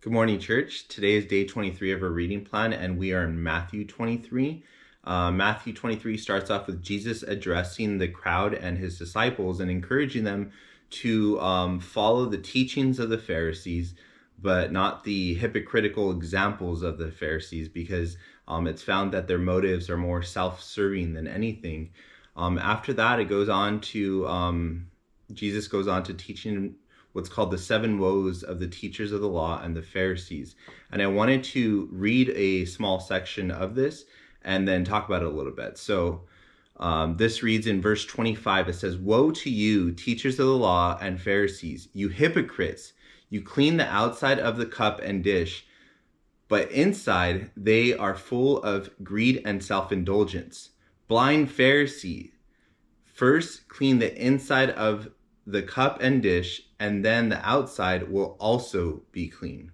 Good morning, church. Today is day 23 of our reading plan, and we are in Matthew 23. Matthew 23 starts off with Jesus addressing the crowd and his disciples and encouraging them to follow the teachings of the Pharisees, but not the hypocritical examples of the Pharisees, because it's found that their motives are more self-serving than anything. After that, Jesus goes on to teaching what's called the seven woes of the teachers of the law and the Pharisees. And I wanted to read a small section of this and then talk about it a little bit. So this reads in verse 25. It says, "Woe to you, teachers of the law and Pharisees, you hypocrites! You clean the outside of the cup and dish, but inside they are full of greed and self-indulgence. Blind Pharisee, first clean the inside of the cup and dish, and then the outside will also be clean.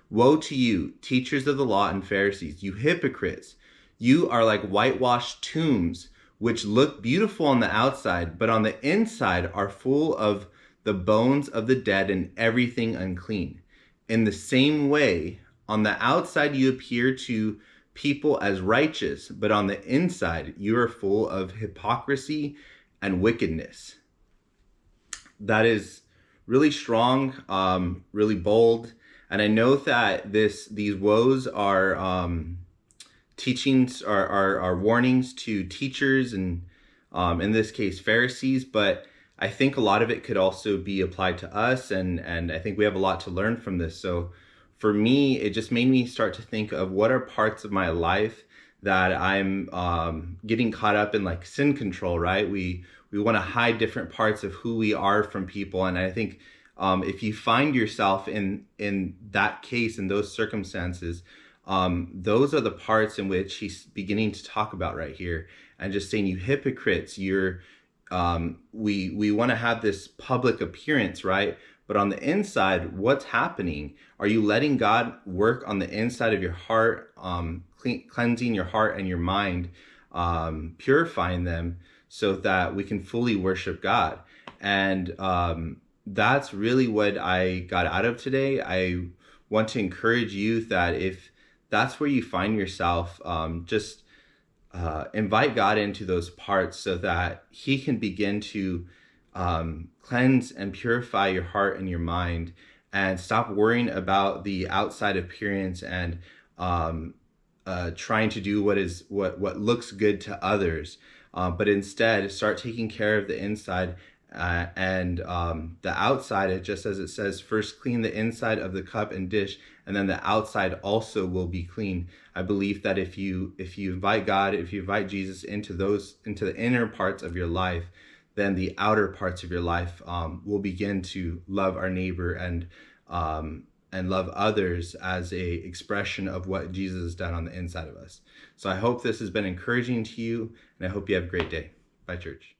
Woe to you, teachers of the law and Pharisees, you hypocrites! You are like whitewashed tombs, which look beautiful on the outside, but on the inside are full of the bones of the dead and everything unclean. In the same way, on the outside you appear to people as righteous, but on the inside you are full of hypocrisy and wickedness." That is really strong, really bold. And I know that these woes are teachings, are warnings to teachers and in this case Pharisees, but I think a lot of it could also be applied to us, and I think we have a lot to learn from this. So for me, it just made me start to think of what are parts of my life that I'm getting caught up in, like sin control, right? We want to hide different parts of who we are from people. And I think if you find yourself in that case, in those circumstances, those are the parts in which he's beginning to talk about right here, and just saying, you hypocrites, we want to have this public appearance, right? But on the inside, what's happening? Are you letting God work on the inside of your heart, cleansing your heart and your mind, purifying them so that we can fully worship God? And that's really what I got out of today. I want to encourage you that if that's where you find yourself, just invite God into those parts so that he can begin to cleanse and purify your heart and your mind, and stop worrying about the outside appearance and trying to do what looks good to others, but instead start taking care of the inside and the outside. It just as it says, first clean the inside of the cup and dish, and then the outside also will be clean. I believe that if you invite God, if you invite Jesus into the inner parts of your life, then the outer parts of your life will begin to love our neighbor and love others as a expression of what Jesus has done on the inside of us. So I hope this has been encouraging to you, and I hope you have a great day. Bye, church.